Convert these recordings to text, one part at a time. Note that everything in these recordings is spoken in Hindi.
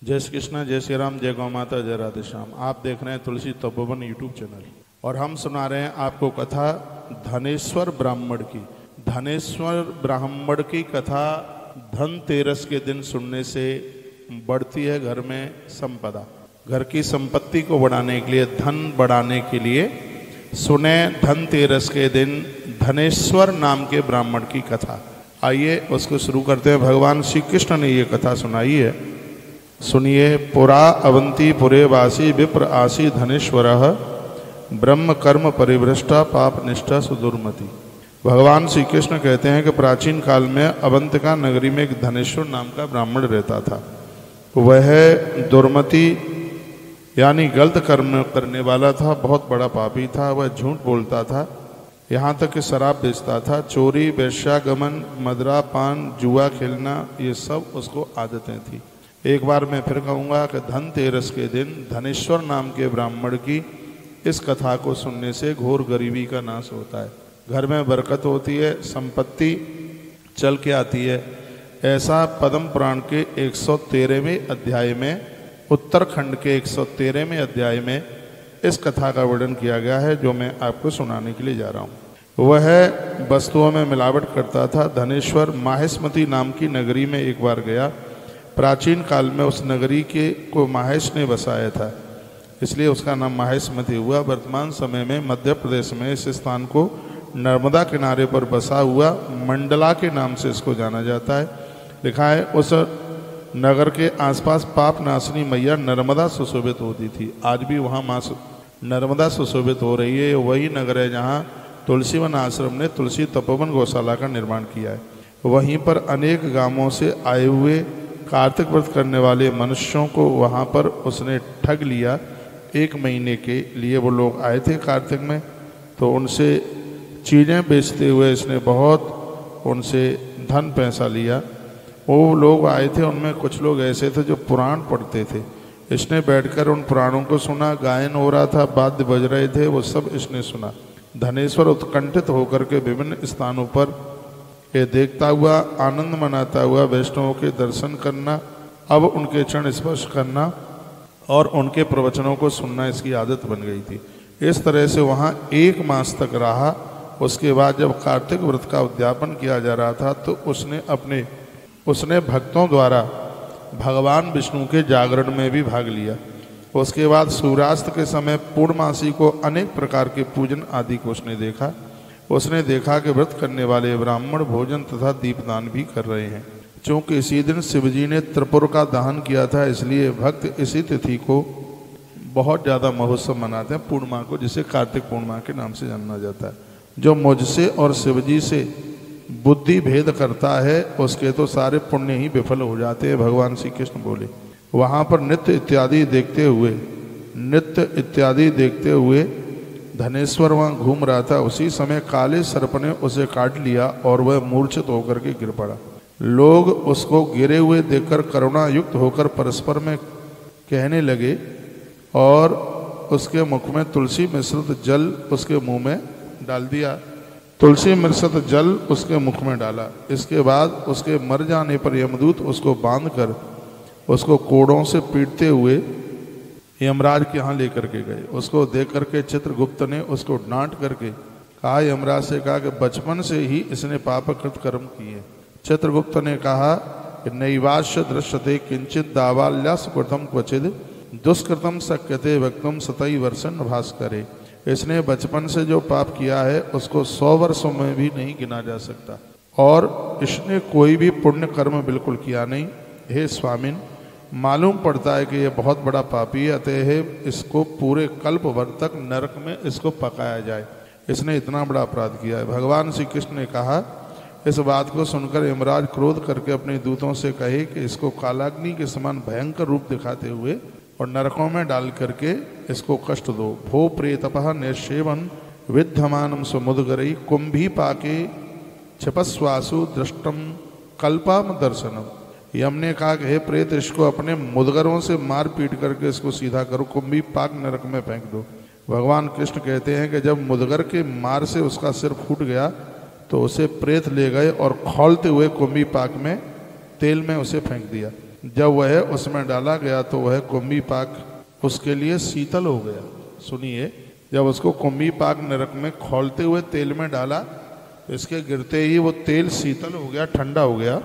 जय श्री कृष्ण, जय श्री राम, जय गौ माता, जय राधे श्याम। आप देख रहे हैं तुलसी तपोवन यूट्यूब चैनल और हम सुना रहे हैं आपको कथा धनेश्वर ब्राह्मण की। धनेश्वर ब्राह्मण की कथा धनतेरस के दिन सुनने से बढ़ती है घर में संपदा। घर की संपत्ति को बढ़ाने के लिए, धन बढ़ाने के लिए सुने धनतेरस के दिन धनेश्वर नाम के ब्राह्मण की कथा। आइए उसको शुरू करते हैं। भगवान श्री कृष्ण ने ये कथा सुनाई है, सुनिए। पुरा अवंती पुरे वासी विप्र आसी धनेश्वरः ब्रह्म कर्म परिभ्रष्टा पाप निष्ठा सुदुर्मति। भगवान श्री कृष्ण कहते हैं कि प्राचीन काल में अवंतिका नगरी में एक धनेश्वर नाम का ब्राह्मण रहता था। वह दुर्मति यानी गलत कर्म करने वाला था, बहुत बड़ा पापी था। वह झूठ बोलता था, यहाँ तक कि शराब बेचता था। चोरी, वेश्यागमन, मदरा पान, जुआ खेलना, ये सब उसको आदतें थी। एक बार मैं फिर कहूँगा कि धनतेरस के दिन धनेश्वर नाम के ब्राह्मण की इस कथा को सुनने से घोर गरीबी का नाश होता है, घर में बरकत होती है, संपत्ति चल के आती है। ऐसा पद्म पुराण के 113वें अध्याय में, उत्तरखंड के 113वें अध्याय में इस कथा का वर्णन किया गया है, जो मैं आपको सुनाने के लिए जा रहा हूँ। वह वस्तुओं में मिलावट करता था। धनेश्वर माहेशमती नाम की नगरी में एक बार गया। प्राचीन काल में उस नगरी के को माहेश ने बसाया था, इसलिए उसका नाम माहेशमती हुआ। वर्तमान समय में मध्य प्रदेश में इस स्थान को नर्मदा किनारे पर बसा हुआ मंडला के नाम से इसको जाना जाता है। लिखा है उस नगर के आसपास पाप नाशनी मैया नर्मदा सुशोभित होती थी। आज भी वहाँ माँ नर्मदा सुशोभित हो रही है। वही नगर है जहाँ तुलसीवन आश्रम ने तुलसी तपोवन गौशाला का निर्माण किया है। वहीं पर अनेक गांवों से आए हुए कार्तिक व्रत करने वाले मनुष्यों को वहाँ पर उसने ठग लिया। 1 महीने के लिए वो लोग आए थे कार्तिक में, तो उनसे चीज़ें बेचते हुए इसने बहुत उनसे धन पैसा लिया। वो लोग आए थे, उनमें कुछ लोग ऐसे थे जो पुराण पढ़ते थे। इसने बैठकर उन पुराणों को सुना, गायन हो रहा था, वाद्य बज रहे थे, वो सब इसने सुना। धनेश्वर उत्कंठित होकर के विभिन्न स्थानों पर ये देखता हुआ, आनंद मनाता हुआ वैष्णवों के दर्शन करना, अब उनके चरण स्पर्श करना और उनके प्रवचनों को सुनना इसकी आदत बन गई थी। इस तरह से वहाँ 1 मास तक रहा। उसके बाद जब कार्तिक व्रत का उद्यापन किया जा रहा था तो उसने भक्तों द्वारा भगवान विष्णु के जागरण में भी भाग लिया। उसके बाद सूर्यास्त के समय पूर्णमासी को अनेक प्रकार के पूजन आदि को उसने देखा। उसने देखा कि व्रत करने वाले ब्राह्मण भोजन तथा दीपदान भी कर रहे हैं। चूँकि इसी दिन शिवजी ने त्रिपुर का दहन किया था, इसलिए भक्त इसी तिथि को बहुत ज़्यादा महोत्सव मनाते हैं, पूर्णिमा को, जिसे कार्तिक पूर्णिमा के नाम से जाना जाता है। जो मुझसे और शिवजी से बुद्धि भेद करता है उसके तो सारे पुण्य ही विफल हो जाते हैं, भगवान श्री कृष्ण बोले। वहाँ पर नृत्य इत्यादि देखते हुए धनेश्वर वहाँ घूम रहा था। उसी समय काले सर्प ने उसे काट लिया और वह मूर्छित होकर के गिर पड़ा। लोग उसको गिरे हुए देखकर करुणा युक्त होकर परस्पर में कहने लगे और उसके मुख में तुलसी मिश्रित जल उसके मुंह में डाल दिया। तुलसी मिश्रित जल उसके मुख में डाला। इसके बाद उसके मर जाने पर यमदूत उसको बांधकर उसको कोड़ों से पीटते हुए यमराज के यहाँ लेकर के गए। उसको देख करके चित्रगुप्त ने उसको डांट करके कहा, यमराज से कहा कि बचपन से ही इसने पापकृत कर्म किए। चित्रगुप्त ने कहा कि नैवास्य दृश्यते किंचित दावाल्यास कृतम क्वचिद दुष्कृतम शक्यते वक्तुम सतई वर्षन भास्करे। इसने बचपन से जो पाप किया है उसको 100 वर्षों में भी नहीं गिना जा सकता, और इसने कोई भी पुण्य कर्म बिल्कुल किया नहीं। हे स्वामिन, मालूम पड़ता है कि यह बहुत बड़ा पापी है, अतः इसको पूरे कल्प भर तक नरक में इसको पकाया जाए। इसने इतना बड़ा अपराध किया है। भगवान श्री कृष्ण ने कहा, इस बात को सुनकर यमराज क्रोध करके अपने दूतों से कहे कि इसको कालाग्नि के समान भयंकर रूप दिखाते हुए और नरकों में डाल करके इसको कष्ट दो। भो प्रेतपः निषेवन विद्यमानम समुद्गरई कुंभी पाके क्षपस्वासु दृष्टम कल्पाम दर्शनम। यम ने कहा कि हे प्रेत, इसको अपने मुदगरों से मार पीट करके इसको सीधा करो, कुंभी पाक नरक में फेंक दो। भगवान कृष्ण कहते हैं कि जब मुदगर के मार से उसका सिर फूट गया तो उसे प्रेत ले गए और खौलते हुए कुंभी पाक में तेल में उसे फेंक दिया। जब वह उसमें डाला गया तो वह कुंभी पाक उसके लिए शीतल हो गया। सुनिए, जब उसको कुंभी पाक नरक में खौलते हुए तेल में डाला तो इसके गिरते ही वो तेल शीतल हो गया, ठंडा हो गया।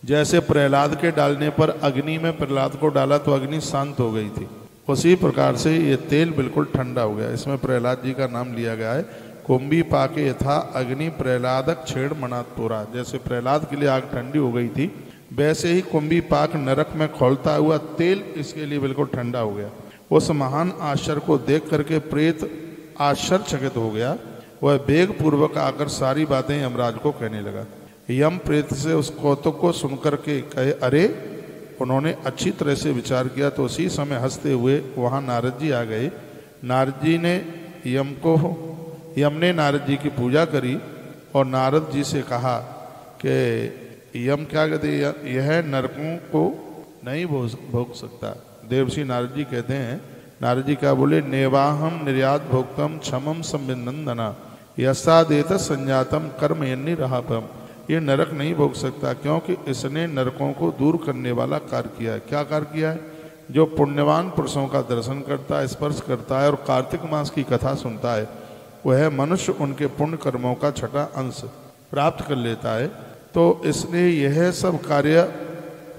जैसे प्रहलाद के डालने पर अग्नि में प्रहलाद को डाला तो अग्नि शांत हो गई थी, उसी प्रकार से ये तेल बिल्कुल ठंडा हो गया। इसमें प्रहलाद जी का नाम लिया गया है। कुंभी पाके यथा अग्नि प्रहलादक छेड़ मनातपुरा। जैसे प्रहलाद के लिए आग ठंडी हो गई थी, वैसे ही कुंभी पाक नरक में खौलता हुआ तेल इसके लिए बिल्कुल ठंडा हो गया। उस महान आश्चर्य को देख करके प्रेत आश्चर्यचकित हो गया। वह वेग पूर्वक आकर सारी बातें यमराज को कहने लगा। यम प्रेत से उस कौतुक को सुनकर के कहे, अरे उन्होंने अच्छी तरह से विचार किया। तो उसी समय हंसते हुए वहाँ नारद जी आ गए। नारद जी ने यम ने नारद जी की पूजा करी और नारद जी से कहा कि यम क्या कहते, यह नरकों को नहीं भोग सकता। देवर्षि नारद जी कहते हैं, नारद जी क्या बोले, नेवाहम निर्यात भोक्तम क्षमम संबिंदना यसा देत संजातम कर्म यन्नी रहापम। ये नरक नहीं भोग सकता क्योंकि इसने नरकों को दूर करने वाला कार्य किया है। क्या कार्य किया है? जो पुण्यवान पुरुषों का दर्शन करता है, स्पर्श करता है और कार्तिक मास की कथा सुनता है, वह मनुष्य उनके पुण्य कर्मों का छठा अंश प्राप्त कर लेता है। तो इसने यह सब कार्य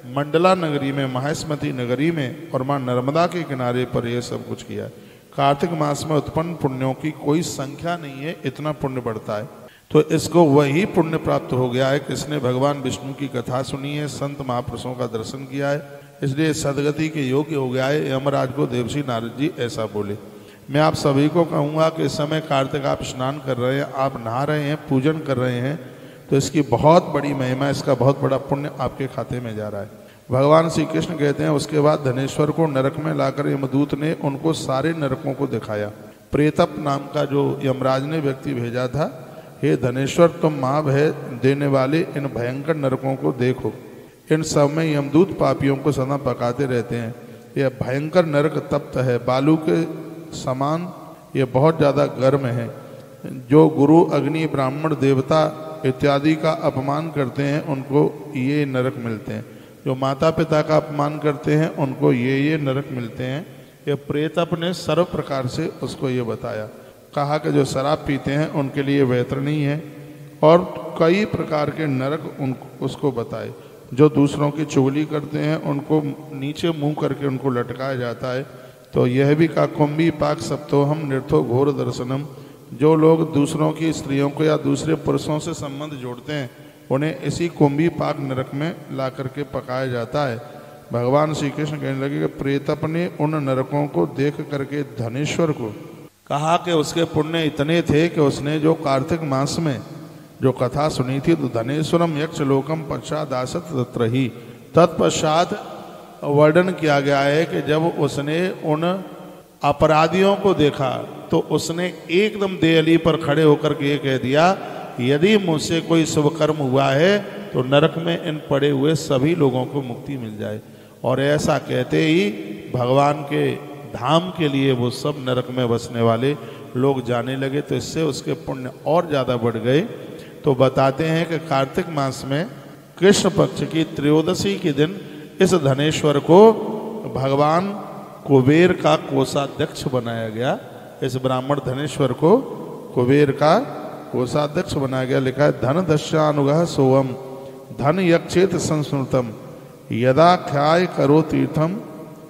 मंडला नगरी में, माहेश्मती नगरी में और माँ नर्मदा के किनारे पर यह सब कुछ किया है। कार्तिक मास में उत्पन्न पुण्यों की कोई संख्या नहीं है, इतना पुण्य बढ़ता है। तो इसको वही पुण्य प्राप्त हो गया है कि इसने भगवान विष्णु की कथा सुनी है, संत महापुरुषों का दर्शन किया है, इसलिए सदगति के योग्य हो गया है। यमराज को देवर्षि नारद जी ऐसा बोले। मैं आप सभी को कहूँगा कि इस समय कार्तिक आप स्नान कर रहे हैं, आप नहा रहे हैं, पूजन कर रहे हैं, तो इसकी बहुत बड़ी महिमा, इसका बहुत बड़ा पुण्य आपके खाते में जा रहा है। भगवान श्री कृष्ण कहते हैं, उसके बाद धनेश्वर को नरक में लाकर यमदूत ने उनको सारे नरकों को दिखाया। प्रेतप नाम का जो यमराज ने व्यक्ति भेजा था, हे धनेश्वर, तुम महाभय देने वाले इन भयंकर नरकों को देखो। इन सब में यमदूत पापियों को सदा पकाते रहते हैं। यह भयंकर नरक तप्त है, बालू के समान, ये बहुत ज़्यादा गर्म है। जो गुरु, अग्नि, ब्राह्मण, देवता इत्यादि का अपमान करते हैं उनको ये नरक मिलते हैं। जो माता पिता का अपमान करते हैं उनको ये नरक मिलते हैं। ये प्रेतप ने सर्व प्रकार से उसको ये बताया, कहा कि जो शराब पीते हैं उनके लिए वैतरणी है, और कई प्रकार के नरक उसको बताए। जो दूसरों की चुगली करते हैं उनको नीचे मुंह करके उनको लटकाया जाता है। तो यह भी कहा, कुंभी पाक सप्तोहम नृथो घोर दर्शनम। जो लोग दूसरों की स्त्रियों को या दूसरे पुरुषों से संबंध जोड़ते हैं उन्हें इसी कुंभी पाक नरक में ला करके पकाया जाता है। भगवान श्री कृष्ण कहने लगे कि प्रेतप ने उन नरकों को देख करके धनेश्वर को कहा कि उसके पुण्य इतने थे कि उसने जो कार्तिक मास में जो कथा सुनी थी, तो धनेश्वरम यक्ष लोकम पश्चादासत तत्र ही। तत्पश्चात वर्णन किया गया है कि जब उसने उन अपराधियों को देखा तो उसने एकदम देहली पर खड़े होकर के ये कह दिया, यदि मुझसे कोई शुभ कर्म हुआ है तो नरक में इन पड़े हुए सभी लोगों को मुक्ति मिल जाए। और ऐसा कहते ही भगवान के धाम के लिए वो सब नरक में बसने वाले लोग जाने लगे। तो इससे उसके पुण्य और ज़्यादा बढ़ गए। तो बताते हैं कि कार्तिक मास में कृष्ण पक्ष की त्रयोदशी के दिन इस धनेश्वर को भगवान कुबेर का कोषाध्यक्ष बनाया गया। इस ब्राह्मण धनेश्वर को कुबेर का कोषाध्यक्ष बनाया गया। लिखा है, धन दस्यानुगः सोवम धन यक्षेत संस्मृतम यदा ख्याय करो तीर्थम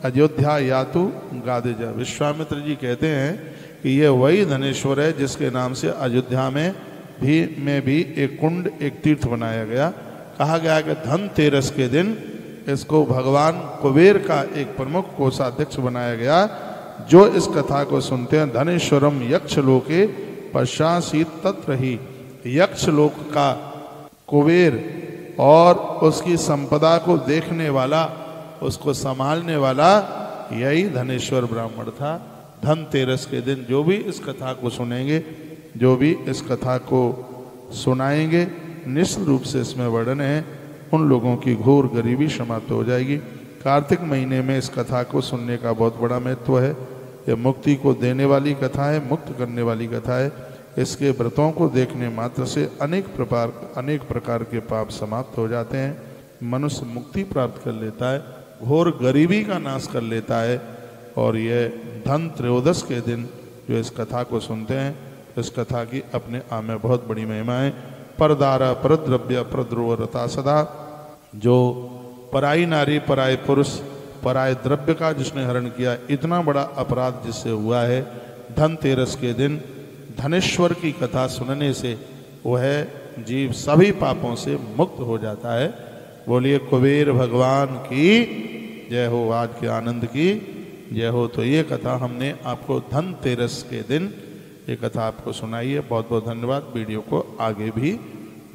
अयोध्या यातु गादेजा। विश्वामित्र जी कहते हैं कि यह वही धनेश्वर है जिसके नाम से अयोध्या में भी एक कुंड, एक तीर्थ बनाया गया। कहा गया कि धनतेरस के दिन इसको भगवान कुबेर का एक प्रमुख कोषाध्यक्ष बनाया गया। जो इस कथा को सुनते हैं, धनेश्वरम यक्ष लोके पश्चासीत तत्र ही। यक्ष लोक का कुबेर और उसकी संपदा को देखने वाला, उसको संभालने वाला यही धनेश्वर ब्राह्मण था। धनतेरस के दिन जो भी इस कथा को सुनेंगे, जो भी इस कथा को सुनाएंगे, निश्चित रूप से इसमें वर्णन है, उन लोगों की घोर गरीबी समाप्त हो जाएगी। कार्तिक महीने में इस कथा को सुनने का बहुत बड़ा महत्व है। यह मुक्ति को देने वाली कथा है, मुक्त करने वाली कथा है। इसके व्रतों को देखने मात्र से अनेक प्रकार के पाप समाप्त हो जाते हैं। मनुष्य मुक्ति प्राप्त कर लेता है, घोर गरीबी का नाश कर लेता है। और ये धन त्रयोदश के दिन जो इस कथा को सुनते हैं, इस कथा की अपने आप में बहुत बड़ी महिमा है। परदारा परद्रव्य परद्रोवरता सदा, जो पराई नारी पराय पुरुष पराय द्रव्य का जिसने हरण किया, इतना बड़ा अपराध जिससे हुआ है, धनतेरस के दिन धनेश्वर की कथा सुनने से वह जीव सभी पापों से मुक्त हो जाता है। बोलिए कुबेर भगवान की जय हो, आज के आनंद की जय हो। तो ये कथा हमने आपको धनतेरस के दिन ये कथा आपको सुनाई है। बहुत बहुत धन्यवाद। वीडियो को आगे भी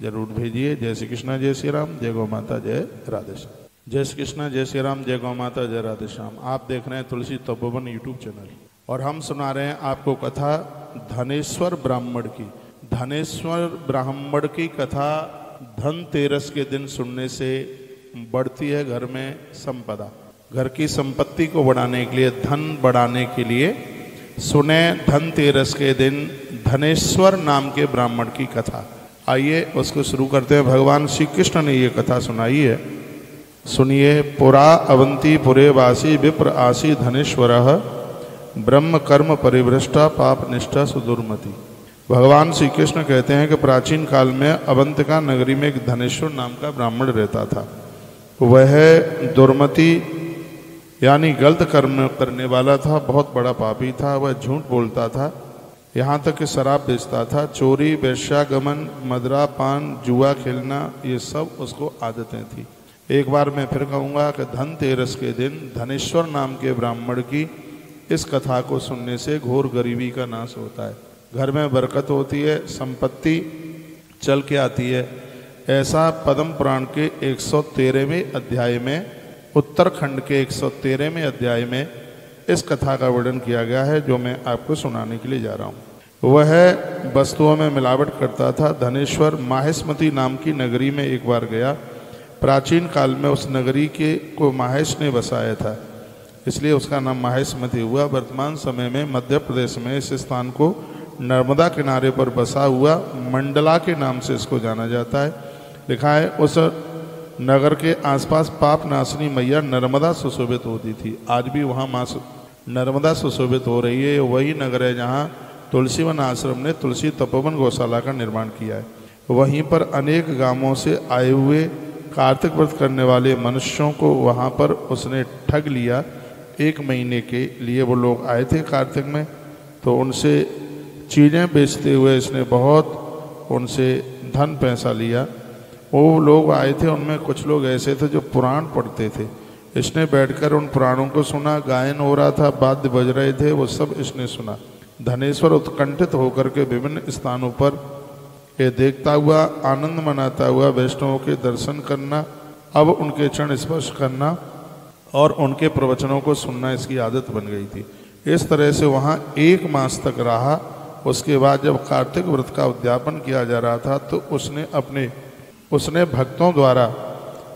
जरूर भेजिए। जय श्री कृष्ण, जय श्री राम, जय गौ माता, जय राधे श्याम। जय श्री कृष्ण, जय श्री राम, जय गौ माता, जय राधे श्याम। आप देख रहे हैं तुलसी तपोवन यूट्यूब चैनल और हम सुना रहे हैं आपको कथा धनेश्वर ब्राह्मण की। धनेश्वर ब्राह्मण की कथा धनतेरस के दिन सुनने से बढ़ती है घर में संपदा। घर की संपत्ति को बढ़ाने के लिए, धन बढ़ाने के लिए सुने धनतेरस के दिन धनेश्वर नाम के ब्राह्मण की कथा। आइए उसको शुरू करते हैं। भगवान श्री कृष्ण ने ये कथा सुनाई है, सुनिए। पुरा अवंती पुरे वासी विप्र आसी धनेश्वरः ब्रह्म कर्म परिभ्रष्टा पाप निष्ठा सुदुर्मति। भगवान श्री कृष्ण कहते हैं कि प्राचीन काल में अवंतिका नगरी में एक धनेश्वर नाम का ब्राह्मण रहता था। वह दुर्मति यानी गलत कर्म करने वाला था, बहुत बड़ा पापी था। वह झूठ बोलता था, यहाँ तक कि शराब बेचता था। चोरी, वेश्यागमन, मदरा पान, जुआ खेलना, ये सब उसको आदतें थी। एक बार मैं फिर कहूँगा कि धनतेरस के दिन धनेश्वर नाम के ब्राह्मण की इस कथा को सुनने से घोर गरीबी का नाश होता है, घर में बरकत होती है, संपत्ति चल के आती है। ऐसा पद्म पुराण के 113वें अध्याय में, उत्तरखंड के 113वें अध्याय में इस कथा का वर्णन किया गया है, जो मैं आपको सुनाने के लिए जा रहा हूँ। वह वस्तुओं में मिलावट करता था। धनेश्वर माहेशमती नाम की नगरी में एक बार गया। प्राचीन काल में उस नगरी के को माहेश ने बसाया था, इसलिए उसका नाम माहेशमती हुआ। वर्तमान समय में मध्य प्रदेश में इस स्थान को नर्मदा किनारे पर बसा हुआ मंडला के नाम से इसको जाना जाता है। लिखा है उस नगर के आसपास पाप नाशनी मैया नर्मदा सुशोभित होती थी। आज भी वहाँ माँ नर्मदा सुशोभित हो रही है। वही नगर है जहाँ तुलसीवन आश्रम ने तुलसी तपोवन गौशाला का निर्माण किया है। वहीं पर अनेक गांवों से आए हुए कार्तिक व्रत करने वाले मनुष्यों को वहाँ पर उसने ठग लिया। 1 महीने के लिए वो लोग आए थे कार्तिक में, तो उनसे चीज़ें बेचते हुए इसने बहुत उनसे धन पैसा लिया। वो लोग आए थे, उनमें कुछ लोग ऐसे थे जो पुराण पढ़ते थे। इसने बैठकर उन पुराणों को सुना, गायन हो रहा था, वाद्य बज रहे थे, वो सब इसने सुना। धनेश्वर उत्कंठित होकर के विभिन्न स्थानों पर ये देखता हुआ, आनंद मनाता हुआ वैष्णवों के दर्शन करना, अब उनके चरण स्पर्श करना और उनके प्रवचनों को सुनना इसकी आदत बन गई थी। इस तरह से वहाँ 1 मास तक रहा। उसके बाद जब कार्तिक व्रत का उद्यापन किया जा रहा था तो उसने भक्तों द्वारा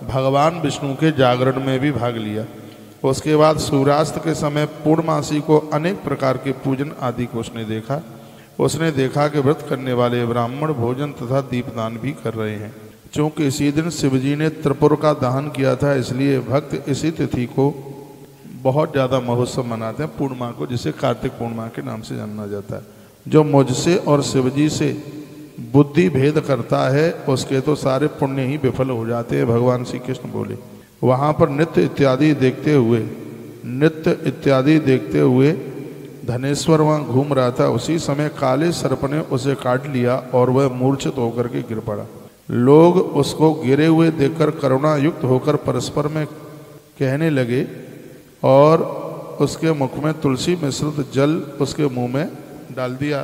भगवान विष्णु के जागरण में भी भाग लिया। उसके बाद सूर्यास्त के समय पूर्णमासी को अनेक प्रकार के पूजन आदि को उसने देखा। उसने देखा कि व्रत करने वाले ब्राह्मण भोजन तथा दीपदान भी कर रहे हैं। चूँकि इसी दिन शिवजी ने त्रिपुर का दहन किया था, इसलिए भक्त इसी तिथि को बहुत ज़्यादा महोत्सव मनाते हैं, पूर्णिमा को, जिसे कार्तिक पूर्णिमा के नाम से जाना जाता है। जो मुझसे और शिवजी से बुद्धि भेद करता है उसके तो सारे पुण्य ही विफल हो जाते हैं, भगवान श्री कृष्ण बोले। वहाँ पर नृत्य इत्यादि देखते हुए धनेश्वर वहाँ घूम रहा था। उसी समय काले सर्प ने उसे काट लिया और वह मूर्छित होकर के गिर पड़ा। लोग उसको गिरे हुए देखकर करुणा युक्त होकर परस्पर में कहने लगे और उसके मुख में तुलसी मिश्रित जल उसके मुंह में डाल दिया।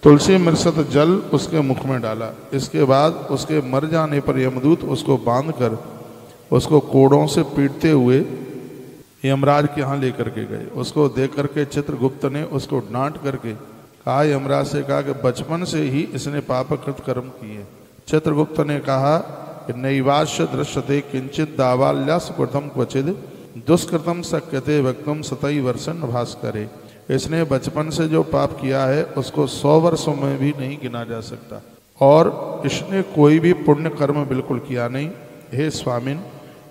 तुलसी मिश्रित जल उसके मुख में डाला। इसके बाद उसके मर जाने पर यमदूत उसको बांधकर उसको कोड़ों से पीटते हुए यमराज के यहाँ लेकर के गए। उसको देख करके चित्रगुप्त ने उसको डांट करके कहा, यमराज से कहा कि बचपन से ही इसने पापकृत कर्म किए। चित्रगुप्त ने कहा कि नैवास्य दृश्यते किंचित दावाल्यास कृतम क्वचिद दुष्कृतम शक्यते वक्तुम सतई वर्षन भास्करे। इसने बचपन से जो पाप किया है उसको 100 वर्षों में भी नहीं गिना जा सकता, और इसने कोई भी पुण्य कर्म बिल्कुल किया नहीं। हे स्वामिन,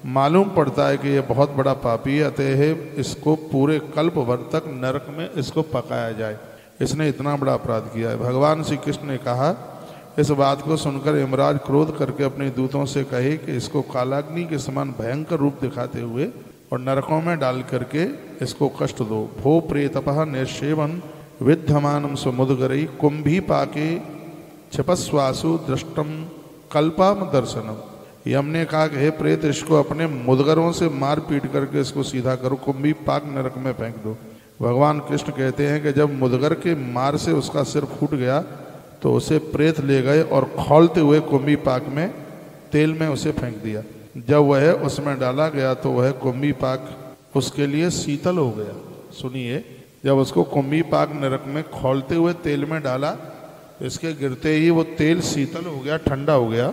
मालूम पड़ता है कि यह बहुत बड़ा पापी है, अतः इसको पूरे कल्प भर तक नरक में इसको पकाया जाए। इसने इतना बड़ा अपराध किया है। भगवान श्री कृष्ण ने कहा, इस बात को सुनकर यमराज क्रोध करके अपने दूतों से कहे कि इसको कालाग्नि के समान भयंकर रूप दिखाते हुए और नरकों में डाल करके इसको कष्ट दो। भो प्रेतपः निःसेवन विद्यमानम समुद्गरई कुंभी पाके क्षपस्वासु दृष्टम कल्पाम दर्शनम। यम ने कहा कि हे प्रेत, इसको अपने मुदगरों से मार पीट करके इसको सीधा करो, कुंभी पाक नरक में फेंक दो। भगवान कृष्ण कहते हैं कि जब मुदगर के मार से उसका सिर फूट गया तो उसे प्रेत ले गए और खौलते हुए कुंभी पाक में तेल में उसे फेंक दिया। जब वह उसमें डाला गया तो वह कुंभी पाक उसके लिए शीतल हो गया। सुनिए, जब उसको कुंभी पाक नरक में खौलते हुए तेल में डाला तो इसके गिरते ही वो तेल शीतल हो गया, ठंडा हो गया।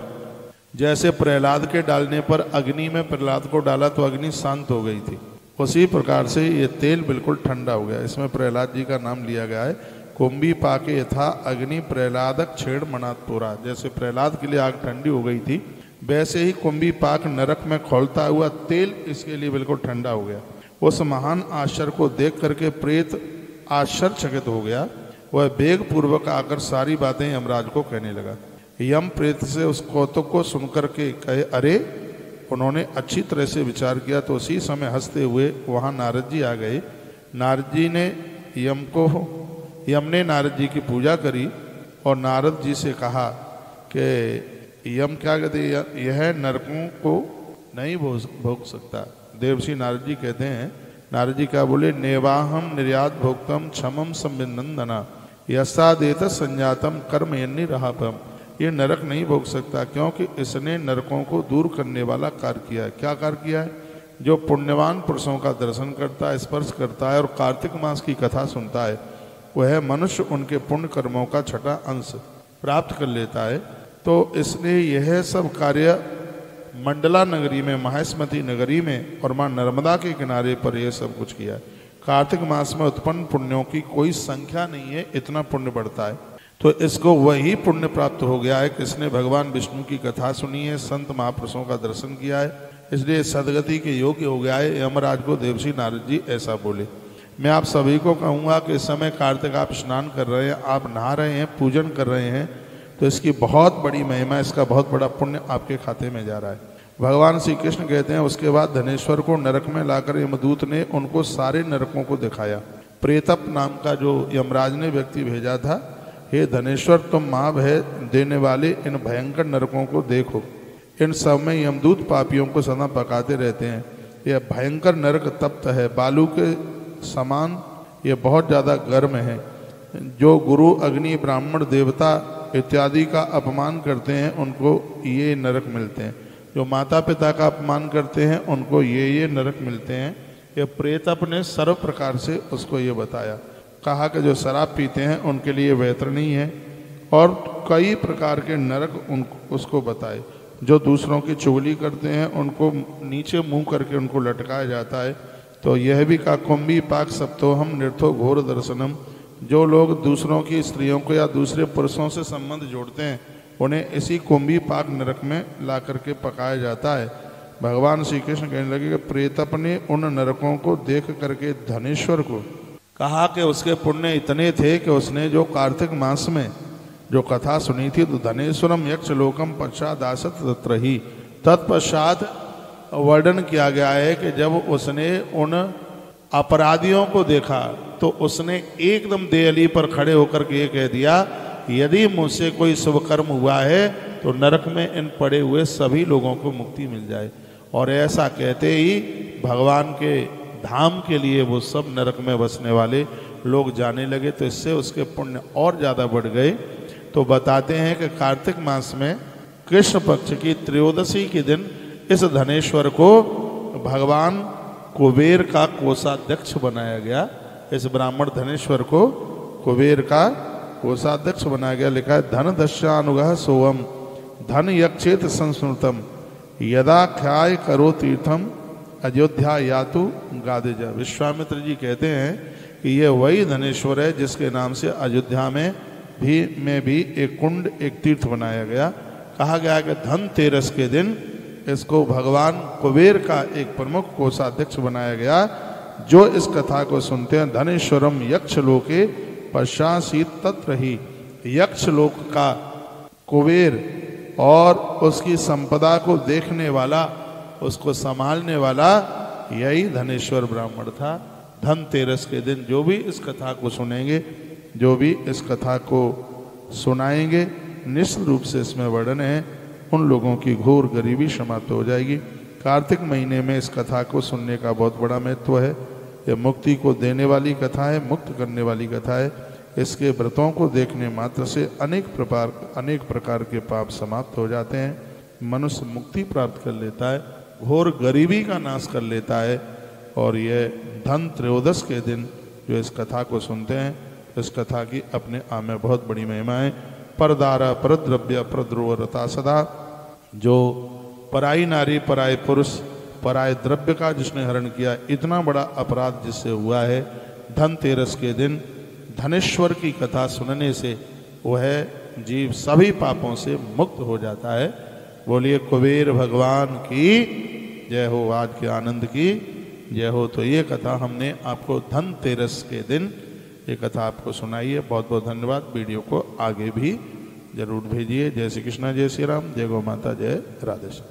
जैसे प्रहलाद के डालने पर अग्नि में प्रहलाद को डाला तो अग्नि शांत हो गई थी, उसी प्रकार से ये तेल बिल्कुल ठंडा हो गया। इसमें प्रहलाद जी का नाम लिया गया है। कुंभी पाके यथा अग्नि प्रहलादक छेड़ मनातपुरा। जैसे प्रहलाद के लिए आग ठंडी हो गई थी, वैसे ही कुंभी पाक नरक में खौलता हुआ तेल इसके लिए बिल्कुल ठंडा हो गया। उस महान आश्चर्य को देख करके प्रेत आश्चर्यचकित हो गया। वह वेग पूर्वक आकर सारी बातें यमराज को कहने लगा। यम प्रेत से उस कौतुक को सुनकर के कहे, अरे उन्होंने अच्छी तरह से विचार किया। तो उसी समय हंसते हुए वहाँ नारद जी आ गए। नारद जी ने यम ने नारद जी की पूजा करी और नारद जी से कहा कि यम क्या कहते, यह नरकों को नहीं भोग सकता। देवर्षि नारद जी कहते हैं, नारद जी क्या बोले, नेवाहम निर्यात भोक्तम क्षमम संबिंदना यसा देत संजातम कर्म यन्नी रहापम। ये नरक नहीं भोग सकता क्योंकि इसने नरकों को दूर करने वाला कार्य किया है। क्या कार्य किया है? जो पुण्यवान पुरुषों का दर्शन करता है, स्पर्श करता है और कार्तिक मास की कथा सुनता है, वह मनुष्य उनके पुण्य कर्मों का छठा अंश प्राप्त कर लेता है। तो इसने यह सब कार्य मंडला नगरी में, माहेश्मती नगरी में और माँ नर्मदा के किनारे पर यह सब कुछ किया है। कार्तिक मास में उत्पन्न पुण्यों की कोई संख्या नहीं है, इतना पुण्य बढ़ता है। तो इसको वही पुण्य प्राप्त हो गया है कि इसने भगवान विष्णु की कथा सुनी है, संत महापुरुषों का दर्शन किया है, इसलिए सदगति के योग्य हो गया है। यमराज को देवर्षि नारद जी ऐसा बोले। मैं आप सभी को कहूँगा कि इस समय कार्तिक आप स्नान कर रहे हैं, आप नहा रहे हैं, पूजन कर रहे हैं, तो इसकी बहुत बड़ी महिमा, इसका बहुत बड़ा पुण्य आपके खाते में जा रहा है। भगवान श्री कृष्ण कहते हैं, उसके बाद धनेश्वर को नरक में लाकर यमदूत ने उनको सारे नरकों को दिखाया। प्रेतप नाम का जो यमराज ने व्यक्ति भेजा था, हे धनेश्वर, तुम महाभय देने वाले इन भयंकर नरकों को देखो। इन सब में यमदूत पापियों को सदा पकाते रहते हैं। यह भयंकर नरक तप्त है, बालू के समान, ये बहुत ज़्यादा गर्म है। जो गुरु, अग्नि, ब्राह्मण, देवता इत्यादि का अपमान करते हैं उनको ये नरक मिलते हैं। जो माता पिता का अपमान करते हैं उनको ये नरक मिलते हैं। ये प्रेतप ने सर्व प्रकार से उसको ये बताया। कहा कि जो शराब पीते हैं उनके लिए वैतरणी है, और कई प्रकार के नरक उसको बताए। जो दूसरों की चुगली करते हैं उनको नीचे मुंह करके उनको लटकाया जाता है। तो यह भी कहा, कुंभी पाक सप्तोहम नृथो घोर दर्शनम। जो लोग दूसरों की स्त्रियों को या दूसरे पुरुषों से संबंध जोड़ते हैं उन्हें इसी कुंभी पाक नरक में ला करके पकाया जाता है। भगवान श्री कृष्ण कहने लगे कि प्रेतप ने उन नरकों को देख करके धनेश्वर को कहा कि उसके पुण्य इतने थे कि उसने जो कार्तिक मास में जो कथा सुनी थी, तो धनेश्वरम यक्ष लोकम पश्चादासत तत्र ही। तत्पश्चात वर्णन किया गया है कि जब उसने उन अपराधियों को देखा तो उसने एकदम देहली पर खड़े होकर के ये कह दिया, यदि मुझसे कोई शुभ कर्म हुआ है तो नरक में इन पड़े हुए सभी लोगों को मुक्ति मिल जाए। और ऐसा कहते ही भगवान के धाम के लिए वो सब नरक में बसने वाले लोग जाने लगे। तो इससे उसके पुण्य और ज़्यादा बढ़ गए। तो बताते हैं कि कार्तिक मास में कृष्ण पक्ष की त्रयोदशी के दिन इस धनेश्वर को भगवान कुबेर का कोषाध्यक्ष बनाया गया। इस ब्राह्मण धनेश्वर को कुबेर का कोषाध्यक्ष बनाया गया। लिखा है, धन दस्यानुगः सोवम धन यक्षेत संस्मृतम यदा ख्याय करो तीर्थम अयोध्या यातु गादेजा। विश्वामित्र जी कहते हैं कि ये वही धनेश्वर है जिसके नाम से अयोध्या में भी एक कुंड, एक तीर्थ बनाया गया। कहा गया कि धन तेरस के दिन इसको भगवान कुबेर का एक प्रमुख कोषाध्यक्ष बनाया गया। जो इस कथा को सुनते हैं, धनेश्वरम यक्ष लोके पश्चासीत तत्र ही, यक्ष लोक का कुबेर और उसकी संपदा को देखने वाला, उसको संभालने वाला यही धनेश्वर ब्राह्मण था। धनतेरस के दिन जो भी इस कथा को सुनेंगे, जो भी इस कथा को सुनाएंगे, निश्चित रूप से इसमें वर्णन है, उन लोगों की घोर गरीबी समाप्त हो जाएगी। कार्तिक महीने में इस कथा को सुनने का बहुत बड़ा महत्व है। यह मुक्ति को देने वाली कथा है, मुक्त करने वाली कथा है। इसके व्रतों को देखने मात्र से अनेक प्रकार के पाप समाप्त हो जाते हैं। मनुष्य मुक्ति प्राप्त कर लेता है, घोर गरीबी का नाश कर लेता है। और यह धन त्रयोदश के दिन जो इस कथा को सुनते हैं, इस कथा की अपने आप में बहुत बड़ी महिमा है। परदारा परद्रव्य परद्रोवरता सदा, जो पराई नारी पराय पुरुष पराय द्रव्य का जिसने हरण किया, इतना बड़ा अपराध जिससे हुआ है, धनतेरस के दिन धनेश्वर की कथा सुनने से वह जीव सभी पापों से मुक्त हो जाता है। बोलिए कुबेर भगवान की जय हो, आज के आनंद की जय हो। तो ये कथा हमने आपको धनतेरस के दिन ये कथा आपको सुनाई है। बहुत बहुत धन्यवाद। वीडियो को आगे भी जरूर भेजिए। जय श्री कृष्ण, जय श्री राम, जय गौ माता, जय राधे श्याम।